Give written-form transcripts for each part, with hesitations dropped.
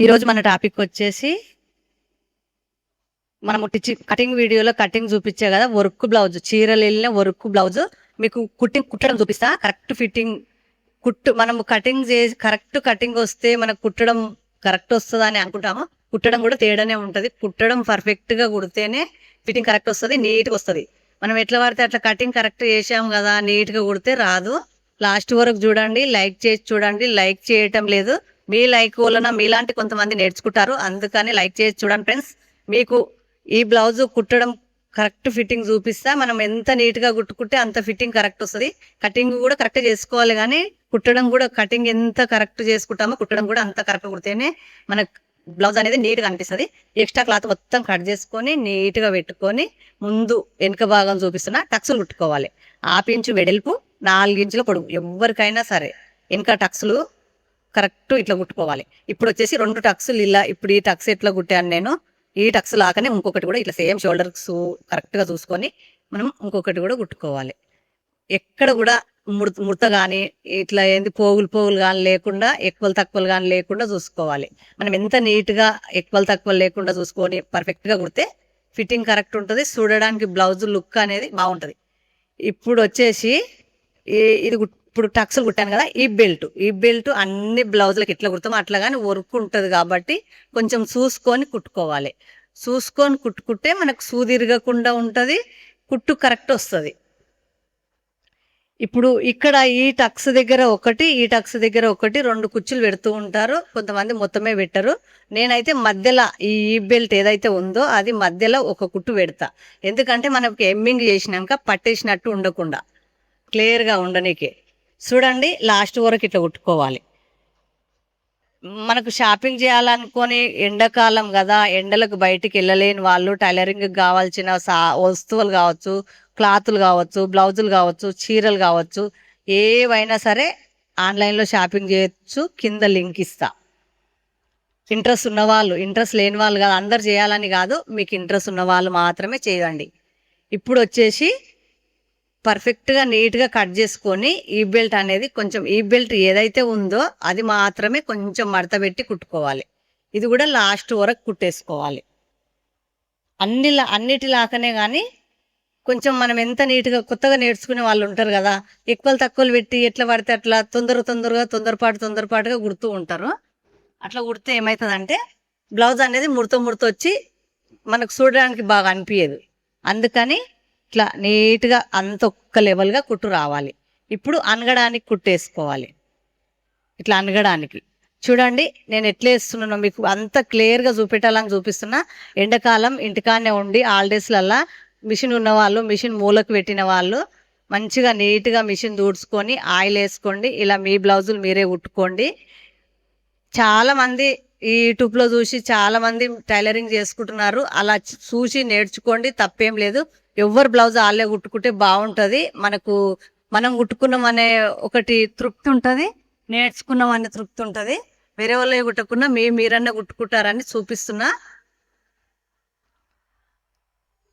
ఈరోజు మన టాపిక్ వచ్చేసి మనం కటింగ్ వీడియోలో కటింగ్ చూపించే కదా, వర్క్ బ్లౌజ్, చీరలు వెళ్ళిన వర్క్ బ్లౌజ్ మీకు కుట్టడం చూపిస్తా. కరెక్ట్ ఫిట్టింగ్ మనం కటింగ్ చేసి కరెక్ట్ కటింగ్ వస్తే మనకు కుట్టడం కరెక్ట్ వస్తుంది అని అనుకుంటాము. కుట్టడం కూడా తేడానే ఉంటుంది. కుట్టడం పర్ఫెక్ట్ గా కుడితేనే ఫిట్టింగ్ కరెక్ట్ వస్తుంది, నీట్గా వస్తుంది. మనం ఎట్లా పడితే అట్లా కటింగ్ కరెక్ట్ చేసాము కదా, నీట్గా కుడితే రాదు. లాస్ట్ వరకు చూడండి, లైక్ చేసి చూడండి. లైక్ చేయటం లేదు, మీ లైక్ వలన మీలాంటి కొంతమంది నేర్చుకుంటారు, అందుకని లైక్ చేసి చూడండి ఫ్రెండ్స్. మీకు ఈ బ్లౌజ్ కుట్టడం కరెక్ట్ ఫిట్టింగ్ చూపిస్తా. మనం ఎంత నీట్గా కుట్టుకుంటే అంత ఫిట్టింగ్ కరెక్ట్ వస్తుంది. కటింగ్ కూడా కరెక్ట్ చేసుకోవాలి, కానీ కుట్టడం కూడా కటింగ్ ఎంత కరెక్ట్ చేసుకుంటామో కుట్టడం కూడా అంత కరెక్ట్ కుడితేనే మన బ్లౌజ్ అనేది నీట్గా అనిపిస్తుంది. ఎక్స్ట్రా క్లాత్ మొత్తం కట్ చేసుకొని నీట్గా పెట్టుకొని ముందు వెనుక భాగం చూపిస్తున్నా టక్స్లు కుట్టుకోవాలి. 1/2 ఇంచు వెడల్పు, 4 ఇంచుల పొడుగు. ఎవరికైనా సరే వెనుక టక్స్లు కరెక్ట్ ఇట్లా కుట్టుకోవాలి. ఇప్పుడు వచ్చేసి 2 టక్స్లు ఇలా. ఇప్పుడు ఈ టక్స్ ఎట్లా కుట్టాను నేను, ఈ టక్స్ లాగానే ఇంకొకటి కూడా ఇట్లా సేమ్ షోల్డర్స్ కరెక్ట్గా చూసుకొని మనం ఇంకొకటి కూడా కుట్టుకోవాలి. ఎక్కడ కూడా ముడత కానీ ఇట్లా ఏంది పోగులు కానీ లేకుండా, ఎక్కువలు తక్కువలు కానీ లేకుండా చూసుకోవాలి. మనం ఎంత నీట్గా ఎక్కువలు తక్కువలు లేకుండా చూసుకొని పర్ఫెక్ట్గా కుడితే ఫిట్టింగ్ కరెక్ట్ ఉంటుంది, చూడడానికి బ్లౌజ్ లుక్ అనేది బాగుంటుంది. ఇప్పుడు వచ్చేసి ఇది ఇప్పుడు టక్స్లు కుట్టాను కదా, ఈ బెల్ట్ అన్ని బ్లౌజులకు ఎట్లా కుడతామో అట్లా కానీ వర్క్ ఉంటుంది కాబట్టి కొంచెం చూసుకొని కుట్టుకోవాలి. చూసుకొని కుట్టుకుంటే మనకు సూదిరగకుండా ఉంటుంది, కుట్టు కరెక్ట్ వస్తుంది. ఇప్పుడు ఇక్కడ ఈ టక్స్ దగ్గర ఒకటి, ఈ టక్స్ దగ్గర ఒకటి, 2 కుచ్చులు పెడుతూ ఉంటారు కొంతమంది, మొత్తమే పెట్టరు. నేనైతే మధ్యలో ఈ బెల్ట్ ఏదైతే ఉందో అది మధ్యలో ఒక కుట్టు పెడతా. ఎందుకంటే మనకి ఎమ్మింగ్ చేసినాక పట్టేసినట్టు ఉండకుండా క్లియర్గా ఉండనీకే. చూడండి, లాస్ట్ వరకు ఇట్లా కుట్టుకోవాలి. మనకు షాపింగ్ చేయాలనుకొని ఎండాకాలం కదా, ఎండలకు బయటికి వెళ్ళలేని వాళ్ళు టైలరింగ్ కావాల్సిన వస్తువులు కావచ్చు, క్లాతులు కావచ్చు, బ్లౌజులు కావచ్చు, చీరలు కావచ్చు, ఏవైనా సరే ఆన్లైన్లో షాపింగ్ చేయొచ్చు. కింద లింక్ ఇస్తా. ఇంట్రెస్ట్ ఉన్నవాళ్ళు, ఇంట్రెస్ట్ లేని వాళ్ళు కాదు, అందరు చేయాలని కాదు, మీకు ఇంట్రెస్ట్ ఉన్న వాళ్ళు మాత్రమే చేయండి. ఇప్పుడు వచ్చేసి పర్ఫెక్ట్గా నీట్గా కట్ చేసుకొని ఈ బెల్ట్ అనేది కొంచెం, ఈ బెల్ట్ ఏదైతే ఉందో అది మాత్రమే కొంచెం మడత పెట్టి కుట్టుకోవాలి. ఇది కూడా లాస్ట్ వరకు కుట్టేసుకోవాలి. అన్నిటిలాగానే కానీ కొంచెం మనం ఎంత నీట్గా కొత్తగా నేర్చుకునే వాళ్ళు ఉంటారు కదా, ఎక్కువలు తక్కువలు పెట్టి ఎట్లా పడితే అట్లా తొందరపాటుగా కుడుతూ ఉంటారు. అట్లా కుడితే ఏమవుతుందంటే బ్లౌజ్ అనేది ముడత వచ్చి మనకు చూడడానికి బాగా అనిపించదు. అందుకని ఇట్లా నీట్గా అంత ఒక్క లెవెల్గా కుట్టు రావాలి. ఇప్పుడు అనగడానికి కుట్టేసుకోవాలి. ఇట్లా అనగడానికి చూడండి, నేను ఎట్లా వేస్తున్నానో మీకు అంత క్లియర్గా చూపెట్టాలని చూపిస్తున్నా. ఎండాకాలం ఇంటికానే ఉండి హాలిడేస్లల్లా మిషన్ ఉన్నవాళ్ళు, మిషన్ మూలకు పెట్టిన వాళ్ళు మంచిగా నీట్గా మిషన్ దూడ్చుకొని ఆయిల్ వేసుకోండి. ఇలా మీ బ్లౌజులు మీరే కుట్టుకోండి. చాలామంది ఈ యూట్యూబ్లో చూసి చాలామంది టైలరింగ్ చేసుకుంటున్నారు. అలా చూసి నేర్చుకోండి, తప్పేం లేదు. ఎవరు బ్లౌజ్ వాళ్ళే కుట్టుకుంటే బాగుంటుంది. మనం కుట్టుకున్నాం అనే ఒకటి తృప్తి ఉంటుంది, నేర్చుకున్నాం అనే తృప్తి ఉంటుంది. వేరే వాళ్ళే కుట్టకున్నా మీరన్నా కుట్టుకుంటారని చూపిస్తున్నా.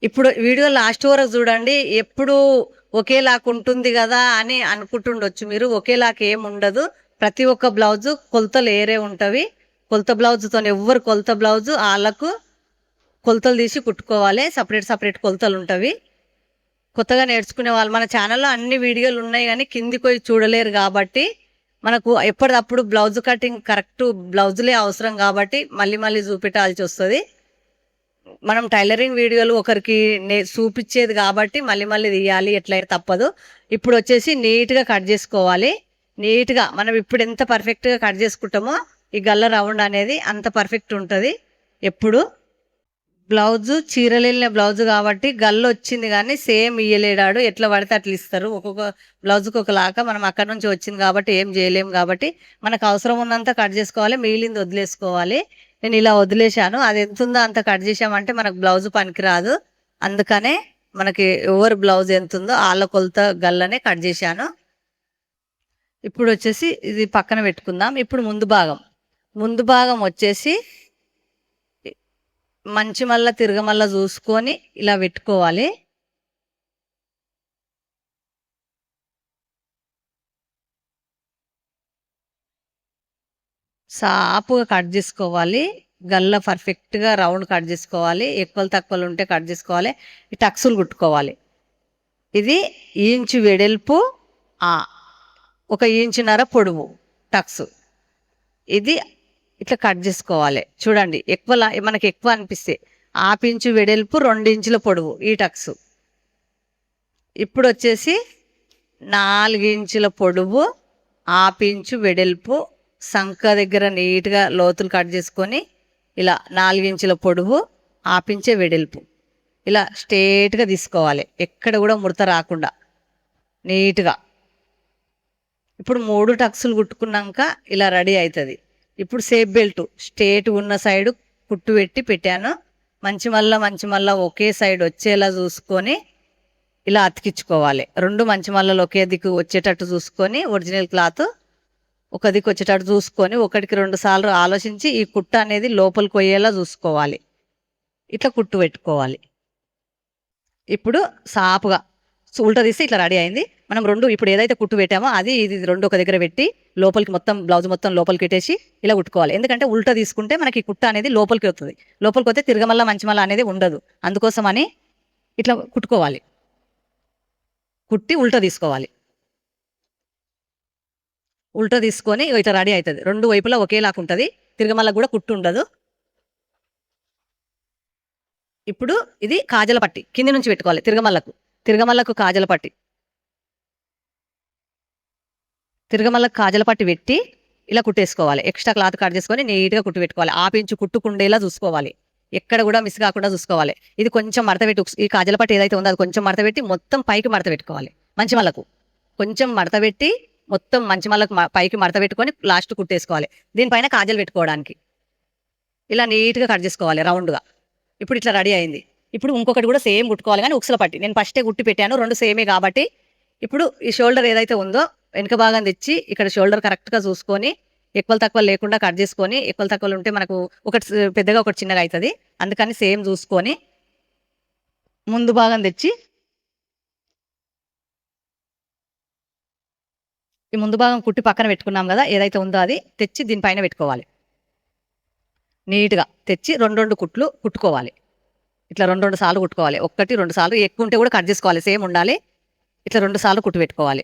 ఇప్పుడు వీడియో లాస్ట్ వరకు చూడండి. ఎప్పుడు ఒకేలాగా ఉంటుంది కదా అని అనుకుంటుండొచ్చు మీరు. ఒకేలాగా ఏముండదు. ప్రతి ఒక్క బ్లౌజు కొలతలు ఏరే ఉంటవి. కొలత బ్లౌజుతో ఎవ్వరు కొలత బ్లౌజు వాళ్ళకు కొలతలు తీసి కుట్టుకోవాలి. సపరేట్ కొలతలు ఉంటవి. కొత్తగా నేర్చుకునే వాళ్ళు మన ఛానల్లో అన్ని వీడియోలు ఉన్నాయి, కానీ కిందికి పోయి చూడలేరు కాబట్టి మనకు ఎప్పటికప్పుడు బ్లౌజ్ కటింగ్ కరెక్ట్ బ్లౌజులే అవసరం కాబట్టి మళ్ళీ చూపెట్టాల్సి వస్తుంది. మనం టైలరింగ్ వీడియోలు ఒకరికి చూపించేది కాబట్టి మళ్ళీ తీయాలి, ఎట్లయితే తప్పదు. ఇప్పుడు వచ్చేసి నీట్గా కట్ చేసుకోవాలి. నీట్గా మనం ఇప్పుడు ఎంత పర్ఫెక్ట్గా కట్ చేసుకుంటామో ఈ గల్ల రౌండ్ అనేది అంత పర్ఫెక్ట్ ఉంటుంది. ఎప్పుడు బ్లౌజు చీరలు వెళ్ళిన బ్లౌజు కాబట్టి గల్లు వచ్చింది, కానీ సేమ్ ఇయ్యలేడాడు, ఎట్లా పడితే అట్లా ఇస్తారు. ఒక్కొక్క బ్లౌజుకి ఒకలాగా. మనం అక్కడ నుంచి వచ్చింది కాబట్టి ఏం చేయలేము కాబట్టి మనకు అవసరం ఉన్నంత కట్ చేసుకోవాలి, మిగిలింది వదిలేసుకోవాలి. నేను ఇలా వదిలేశాను. అది ఎంత ఉందో అంత కట్ చేసామంటే మనకు బ్లౌజు పనికిరాదు. అందుకనే మనకి ఎవరు బ్లౌజ్ ఎంత ఉందో వాళ్ళ కొలత గల్లనే కట్ చేశాను. ఇప్పుడు వచ్చేసి ఇది పక్కన పెట్టుకుందాం. ఇప్పుడు ముందు భాగం వచ్చేసి మళ్ళా తిరగమల్లా చూసుకొని ఇలా పెట్టుకోవాలి. సాపుగా కట్ చేసుకోవాలి. గల్ల పర్ఫెక్ట్గా రౌండ్ కట్ చేసుకోవాలి. ఎక్కువలు తక్కువలు ఉంటే కట్ చేసుకోవాలి. ఈ టక్సులు కుట్టుకోవాలి. ఇది ఇంచు వెడల్పు, 1 ఇంచున్నర పొడవు టక్స్. ఇది ఇట్లా కట్ చేసుకోవాలి. చూడండి, మనకి ఎక్కువ అనిపిస్తే 1/2 ఇంచు వెడల్పు, 2 ఇంచుల పొడవు ఈ టక్స్. ఇప్పుడు వచ్చేసి 4 ఇంచుల పొడవు, 1/2 ఇంచు వెడల్పు, సంక దగ్గర నీట్గా లోతులు కట్ చేసుకొని ఇలా 4 ఇంచుల పొడవు, 1/2 ఇంచే వెడల్పు ఇలా స్ట్రేట్గా తీసుకోవాలి. ఎక్కడ కూడా ముడత రాకుండా నీట్గా. ఇప్పుడు 3 టక్సులు కుట్టుకున్నాక ఇలా రెడీ అవుతుంది. ఇప్పుడు సేఫ్ బెల్ట్ స్ట్రేట్ ఉన్న సైడు కుట్టు పెట్టాను. మంచి మళ్ళా ఒకే సైడ్ వచ్చేలా చూసుకొని ఇలా అతికించుకోవాలి. 2 మంచి మళ్ళలు ఒకే దిక్కు వచ్చేటట్టు చూసుకొని, ఒరిజినల్ క్లాత్ ఒక దిక్కు వచ్చేటట్టు చూసుకొని 1కి 2 సార్లు ఆలోచించి ఈ కుట్టు అనేది లోపలికి పోయేలా చూసుకోవాలి. ఇట్లా కుట్టు పెట్టుకోవాలి. ఇప్పుడు సాపుగా ఉల్టా తీస్తే ఇట్లా రెడీ అయింది. మనం 2 ఇప్పుడు ఏదైతే కుట్టు పెట్టామో ఇది 2 ఒక దగ్గర పెట్టి లోపలికి మొత్తం బ్లౌజ్ మొత్తం లోపలికి పెట్టేసి ఇలా కుట్టుకోవాలి. ఎందుకంటే ఉల్టా తీసుకుంటే మనకి కుట్టు అనేది లోపలికి వస్తుంది. లోపలికి వస్తే తిరగమల్ల మంచిమల్ల అనేది ఉండదు. అందుకోసమని ఇట్లా కుట్టుకోవాలి. కుట్టి ఉల్టా తీసుకోవాలి. ఉల్టా తీసుకొని ఇట్లా రెడీ అవుతుంది. 2 వైపులా ఒకేలాగా ఉంటుంది. తిరగమల్ల కూడా కుట్టు ఉండదు. ఇప్పుడు ఇది కాజల పట్టి కింది నుంచి పెట్టుకోవాలి. తిరగమల్లకు కాజల పట్టి పెట్టి ఇలా కుట్టేసుకోవాలి. ఎక్స్ట్రా క్లాత్ కట్ చేసుకొని నీట్గా కుట్టు పెట్టుకోవాలి. 1/2 ఇంచు కుట్టుకుండేలా చూసుకోవాలి. ఎక్కడ కూడా మిస్ కాకుండా చూసుకోవాలి. ఇది కొంచెం మడత పెట్టి, ఈ కాజల పట్టి ఏదైతే ఉందో అది కొంచెం మడత పెట్టి మొత్తం పైకి మడత పెట్టుకోవాలి. మంచి మళ్ళకు కొంచెం మడత పెట్టి మొత్తం మంచి మళ్ళకు పైకి మడత పెట్టుకొని లాస్ట్ కుట్టేసుకోవాలి. దీనిపైన కాజలు పెట్టుకోవడానికి ఇలా నీట్గా కట్ చేసుకోవాలి రౌండ్గా. ఇప్పుడు ఇట్లా రెడీ అయింది. ఇప్పుడు ఇంకొకటి కూడా సేమ్ కుట్టుకోవాలి, కానీ ఉక్సుల పట్టి నేను ఫస్టే కుట్టి పెట్టాను. 2 సేమే కాబట్టి ఇప్పుడు ఈ షోల్డర్ ఏదైతే ఉందో వెనుక భాగం తెచ్చి ఇక్కడ షోల్డర్ కరెక్ట్గా చూసుకొని ఎక్కువ తక్కువ లేకుండా కట్ చేసుకొని, ఎక్కువ తక్కువలు ఉంటే మనకు ఒకటి పెద్దగా ఒకటి చిన్నగా అవుతుంది. అందుకని సేమ్ చూసుకొని ముందు భాగం తెచ్చి ఈ ముందు భాగం కుట్టి పక్కన పెట్టుకున్నాం కదా, ఏదైతే ఉందో అది తెచ్చి దీనిపైన పెట్టుకోవాలి. నీట్గా తెచ్చి 2 కుట్లు కుట్టుకోవాలి. ఇట్లా 2 సార్లు కుట్టుకోవాలి. 1 2 సార్లు, ఎక్కువ ఉంటే కూడా కట్ చేసుకోవాలి. సేమ్ ఉండాలి. ఇట్లా 2 సార్లు కుట్టు పెట్టుకోవాలి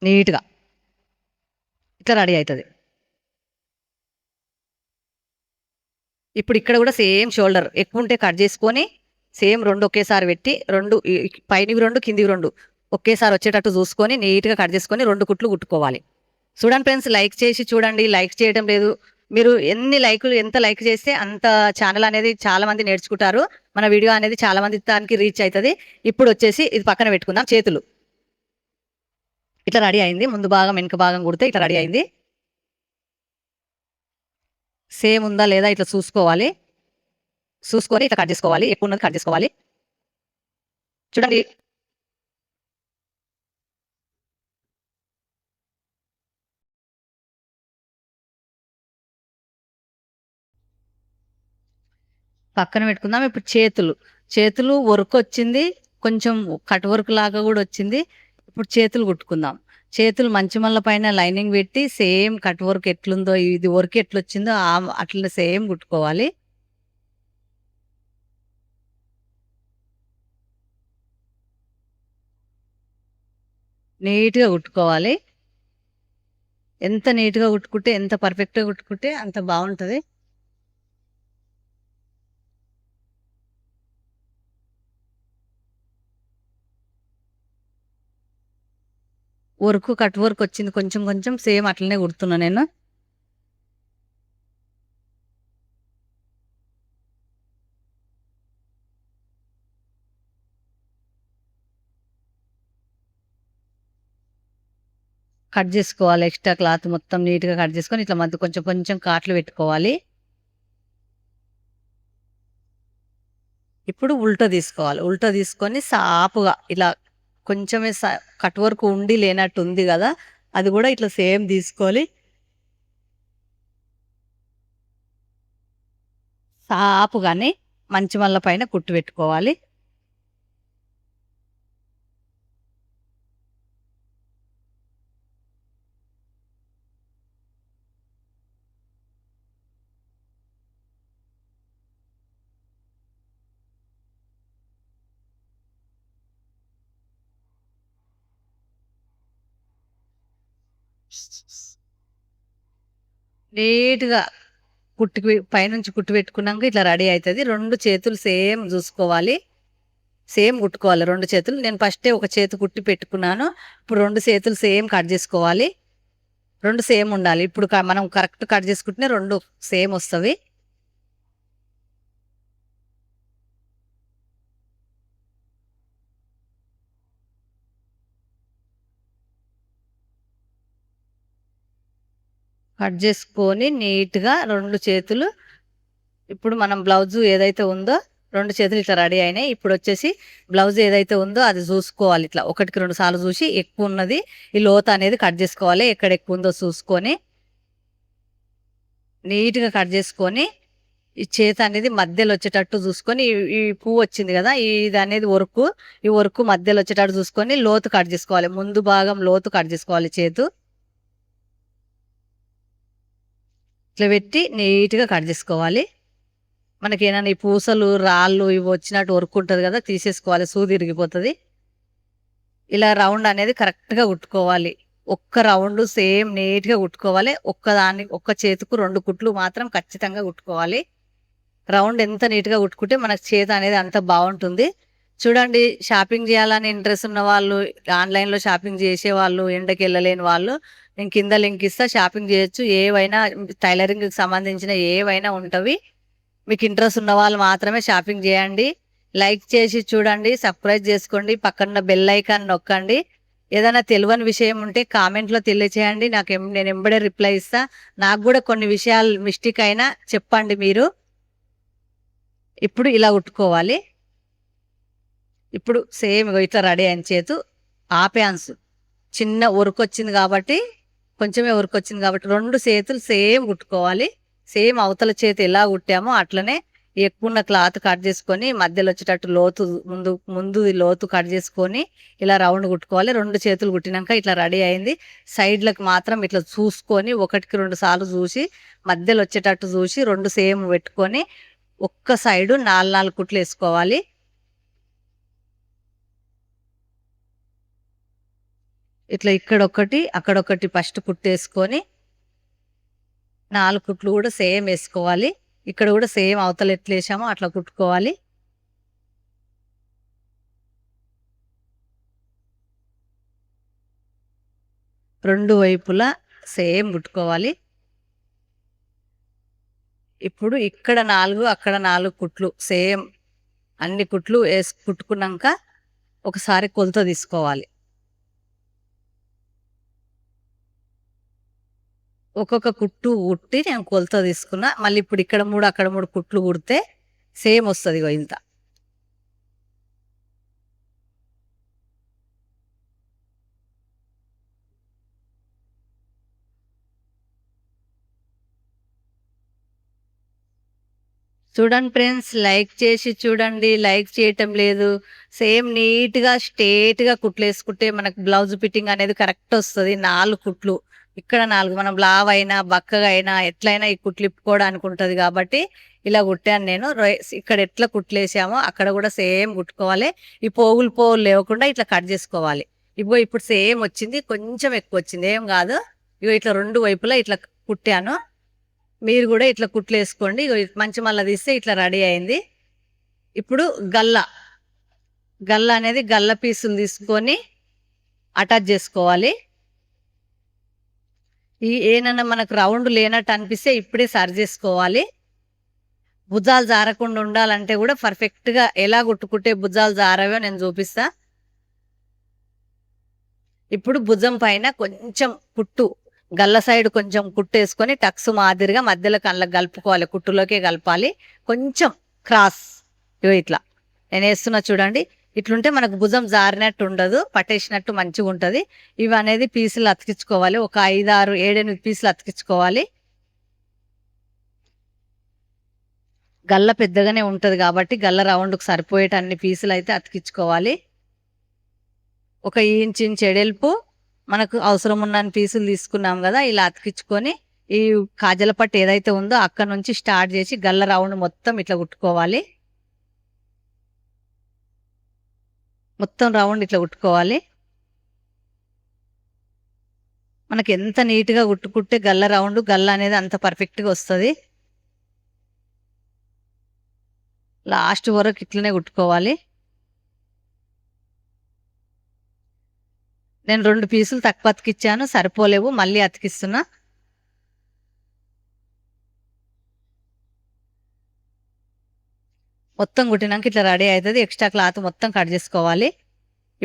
నీట్గా. ఇట్లా రెడీ అవుతుంది. ఇప్పుడు ఇక్కడ కూడా సేమ్ షోల్డర్ ఎక్కువ ఉంటే కట్ చేసుకొని సేమ్ 2 ఒకేసారి పెట్టి 2 పైనవి 2 కిందివి 2 ఒకేసారి వచ్చేటట్టు చూసుకొని నీట్గా కట్ చేసుకొని 2 కుట్లు కుట్టుకోవాలి. చూడండి ఫ్రెండ్స్, లైక్ చేసి చూడండి. లైక్ చేయడం లేదు. మీరు ఎంత లైక్ చేస్తే అంత ఛానల్ అనేది చాలా మంది నేర్చుకుంటారు. మన వీడియో అనేది చాలా మంది దానికి రీచ్ అవుతుంది. ఇప్పుడు వచ్చేసి ఇది పక్కన పెట్టుకుందాం. చేతులు ఇట్లా రెడీ అయింది. ముందు భాగం వెనుక భాగం కుడితే ఇట్లా రెడీ అయింది. సేమ్ ఉందా లేదా ఇట్లా చూసుకొని ఇట్లా కట్ చేసుకోవాలి. ఎక్కువ ఉన్నది కట్ చేసుకోవాలి. చూడండి, పక్కన పెట్టుకుందాం. ఇప్పుడు చేతులు వర్క్ వచ్చింది, కొంచెం కట్ వర్క్ లాగా కూడా వచ్చింది. ఇప్పుడు చేతులు కుట్టుకుందాం. చేతులు మంచి మళ్ళ పైన లైనింగ్ పెట్టి సేమ్ కట్ వర్క్ ఎట్లుందో, ఇది వర్క్ ఎట్లొచ్చిందో అట్లా సేమ్ కుట్టుకోవాలి. నీట్గా కుట్టుకోవాలి. ఎంత నీట్గా కుట్టుకుంటే, ఎంత పర్ఫెక్ట్గా కుట్టుకుంటే అంత బాగుంటుంది. కట్ వర్క్ వచ్చింది కొంచెం సేమ్ అట్లనే కుడుతున్నా నేను. కట్ చేసుకోవాలి. ఎక్స్ట్రా క్లాత్ మొత్తం నీట్గా కట్ చేసుకొని ఇట్లా మధ్య కొంచెం కాట్లు పెట్టుకోవాలి. ఇప్పుడు ఉల్టా తీసుకోవాలి. ఉల్టా తీసుకొని సాపుగా ఇలా కొంచెమే కట్ వర్క్ ఉండి లేనట్టు ఉంది కదా, అది కూడా ఇట్లా సేమ్ తీసుకొని సాపుగానే మంచి మళ్ళ పైన కుట్టు పెట్టుకోవాలి. నీట్గా కుట్టుకి పైనుంచి కుట్టు పెట్టుకున్నాక ఇట్లా రెడీ అవుతుంది. 2 చేతులు సేమ్ చూసుకోవాలి, సేమ్ కుట్టుకోవాలి 2 చేతులు. నేను ఫస్టే ఒక చేతి కుట్టి పెట్టుకున్నాను. ఇప్పుడు 2 చేతులు సేమ్ కట్ చేసుకోవాలి. 2 సేమ్ ఉండాలి. ఇప్పుడు మనం కరెక్ట్ కట్ చేసుకుంటే 2 సేమ్ వస్తుంది. కట్ చేసుకొని నీట్గా 2 చేతులు, ఇప్పుడు మనం బ్లౌజ్ ఏదైతే ఉందో 2 చేతులు ఇట్లా రెడీ అయినాయి. ఇప్పుడు వచ్చేసి బ్లౌజ్ ఏదైతే ఉందో అది చూసుకోవాలి. ఇట్లా 1కి 2 సార్లు చూసి ఎక్కువ ఉన్నది ఈ లోత అనేది కట్ చేసుకోవాలి. ఎక్కడ ఎక్కువ ఉందో చూసుకొని నీట్గా కట్ చేసుకొని ఈ చేతి అనేది మధ్యలో వచ్చేటట్టు చూసుకొని ఈ పువ్వు వచ్చింది కదా, ఇది అనేది ఈ వరకు మధ్యలో వచ్చేటట్టు చూసుకొని లోతు కట్ చేసుకోవాలి. ముందు భాగం లోతు కట్ చేసుకోవాలి. చేతు ఇట్లా పెట్టి నీట్గా కట్ చేసుకోవాలి. మనకి ఏమైనా ఈ పూసలు రాళ్ళు ఇవి వచ్చినట్టు వర్క్ ఉంటుంది కదా, తీసేసుకోవాలి. సూది ఇరిగిపోతుంది. ఇలా రౌండ్ అనేది కరెక్ట్గా కుట్టుకోవాలి. ఒక్క రౌండ్ సేమ్ నీట్గా కుట్టుకోవాలి. ఒక్క చేతికి 2 కుట్లు మాత్రం ఖచ్చితంగా కుట్టుకోవాలి. రౌండ్ ఎంత నీట్గా కుట్టుకుంటే మనకు చేతి అనేది అంత బాగుంటుంది. చూడండి, షాపింగ్ చేయాలని ఇంట్రెస్ట్ ఉన్న వాళ్ళు, ఆన్లైన్లో షాపింగ్ చేసే వాళ్ళు, ఎండకి వెళ్ళలేని వాళ్ళు, నేను కింద లింక్ ఇస్తా, షాపింగ్ చేయొచ్చు. ఏవైనా టైలరింగ్కి సంబంధించిన ఏవైనా ఉంటవి. మీకు ఇంట్రెస్ట్ ఉన్న వాళ్ళు మాత్రమే షాపింగ్ చేయండి. లైక్ చేసి చూడండి, సబ్స్క్రైబ్ చేసుకోండి, పక్కన బెల్ ఐకాన్ నొక్కండి. ఏదైనా తెలియని విషయం ఉంటే కామెంట్లో తెలియచేయండి. నేను ఎంబడే రిప్లై ఇస్తా. నాకు కూడా కొన్ని విషయాలు మిస్టేక్ అయినా చెప్పండి మీరు. ఇప్పుడు ఇలా కుట్టుకోవాలి. ఇప్పుడు సేమ్ ఇట్లా రెడీ అయిన చేతు ఆప్యాన్స్ చిన్న ఉరుకు వచ్చింది కాబట్టి, కొంచెమే ఉరుకు వచ్చింది కాబట్టి 2 చేతులు సేమ్ కుట్టుకోవాలి. సేమ్ అవతల చేతి ఎలా కుట్టామో అట్లనే ఎక్కువ క్లాత్ కట్ చేసుకొని మధ్యలో వచ్చేటట్టు లోతు ముందు లోతు కట్ చేసుకొని ఇలా రౌండ్ కుట్టుకోవాలి. 2 చేతులు కుట్టినాక ఇట్లా రెడీ అయింది. సైడ్లకు మాత్రం ఇట్లా చూసుకొని 1కి 2 సార్లు చూసి మధ్యలో వచ్చేటట్టు చూసి 2 సేమ్ పెట్టుకొని ఒక్క సైడు 4 కుట్లు వేసుకోవాలి. ఇట్లా ఇక్కడొకటి అక్కడొకటి ఫస్ట్ కుట్టేసుకొని 4 కుట్లు కూడా సేమ్ వేసుకోవాలి. ఇక్కడ కూడా సేమ్ అవతల ఎట్లా వేసామో అట్లా కుట్టుకోవాలి. రెండు వైపులా సేమ్ కుట్టుకోవాలి. ఇప్పుడు ఇక్కడ 4 అక్కడ 4 కుట్లు సేమ్ అన్ని కుట్లు వేసి కుట్టుకున్నాక ఒకసారి కొలత తీసుకోవాలి. ఒక్కొక్క కుట్టు కుట్టి నేను కొలత తీసుకున్నా. మళ్ళీ ఇప్పుడు ఇక్కడ 3 అక్కడ 3 కుట్లు కుడితే సేమ్ వస్తుంది ఇంత. చూడండి ఫ్రెండ్స్, లైక్ చేసి చూడండి. లైక్ చేయటం లేదు. సేమ్ నీట్గా స్ట్రేట్గా కుట్లు వేసుకుంటే మనకు బ్లౌజ్ ఫిట్టింగ్ అనేది కరెక్ట్ వస్తుంది. 4 కుట్లు ఇక్కడ 4, మనం లావ్ అయినా బక్కగా అయినా ఎట్లయినా ఈ కుట్లు ఇప్పుకోవడానికి ఉంటుంది కాబట్టి ఇలా కుట్టాను నేను. ఇక్కడ ఎట్లా కుట్లు వేసామో అక్కడ కూడా సేమ్ కుట్టుకోవాలి. ఈ పోగులు లేకుండా ఇట్లా కట్ చేసుకోవాలి. ఇప్పుడు సేమ్ వచ్చింది, కొంచెం ఎక్కువ వచ్చింది, ఏం కాదు. ఇట్లా 2 వైపులా ఇట్లా కుట్టాను. మీరు కూడా ఇట్లా కుట్లు వేసుకోండి. మంచి మళ్ళీ తీస్తే ఇట్లా రెడీ అయింది. ఇప్పుడు గల్ల అనేది గల్ల పీసులు తీసుకొని అటాచ్ చేసుకోవాలి. ఏనన్నా మనకు రౌండ్ లేనట్టు అనిపిస్తే ఇప్పుడే సరి చేసుకోవాలి. భుజాలు జారకుండా ఉండాలంటే కూడా పర్ఫెక్ట్గా ఎలా కుట్టుకుంటే భుజాలు జారవో నేను చూపిస్తా. ఇప్పుడు భుజం పైన కొంచెం కుట్టు గల్ల సైడ్ కొంచెం కుట్టేసుకొని టక్స్ మాదిరిగా మధ్యలో కళ్ళకి కలుపుకోవాలి. కుట్టులోకే కలపాలి. కొంచెం క్రాస్ ఇట్లా నేను వేస్తున్నా చూడండి. ఇట్లుంటే మనకు భుజం జారినట్టు ఉండదు, పట్టేసినట్టు మంచిగా ఉంటుంది. ఇవి అనేది పీసులు అతికించుకోవాలి. ఒక 5, 6, 7, 8 పీసులు అతికించుకోవాలి. గల్ల పెద్దగానే ఉంటుంది కాబట్టి గల్ల రౌండ్కి సరిపోయేట అన్ని పీసులు అయితే అతికించుకోవాలి. ఒక ఇంచ్ ఎడల్పు మనకు అవసరం ఉన్న పీసులు తీసుకున్నాం కదా, ఇలా అతికించుకొని ఈ కాజల పట్టు ఏదైతే ఉందో అక్కడ నుంచి స్టార్ట్ చేసి గల్ల రౌండ్ మొత్తం ఇట్లా కుట్టుకోవాలి. మొత్తం రౌండ్ ఇట్లా కుట్టుకోవాలి. మనకి ఎంత నీట్గా కుట్టుకుంటే గల్ల రౌండ్ గల్ల అనేది అంత పర్ఫెక్ట్గా వస్తుంది. లాస్ట్ వరకు ఇట్లనే కుట్టుకోవాలి. నేను 2 పీసులు తక్కువ అతికిచ్చాను, సరిపోలేవు, మళ్ళీ అతికిస్తున్నా. మొత్తం కుట్టినాక ఇట్లా రెడీ అవుతుంది. ఎక్స్ట్రా క్లాత్ మొత్తం కట్ చేసుకోవాలి.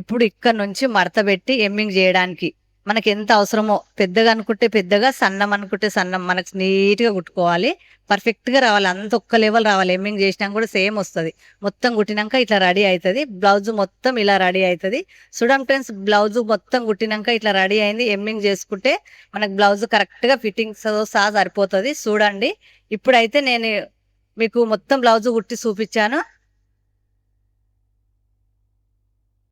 ఇప్పుడు ఇక్కడ నుంచి మడత పెట్టి ఎమ్మింగ్ చేయడానికి మనకి ఎంత అవసరమో, పెద్దగా అనుకుంటే పెద్దగా, సన్నం అనుకుంటే సన్నం, మనకు నీట్గా కుట్టుకోవాలి. పర్ఫెక్ట్గా రావాలి, అంత ఒక్క లెవెల్ రావాలి. ఎమ్మింగ్ చేసినాక కూడా సేమ్ వస్తుంది. మొత్తం కుట్టినాక ఇట్లా రెడీ అవుతుంది. బ్లౌజ్ మొత్తం ఇలా రెడీ అవుతుంది. చూడండి ఫ్రెండ్స్, బ్లౌజ్ మొత్తం కుట్టినాక ఇట్లా రెడీ అయింది. ఎమ్మింగ్ చేసుకుంటే మనకు బ్లౌజ్ కరెక్ట్గా ఫిట్టింగ్స్ సహా సరిపోతుంది. చూడండి, ఇప్పుడైతే నేను మీకు మొత్తం బ్లౌజ్ కుట్టి చూపించాను.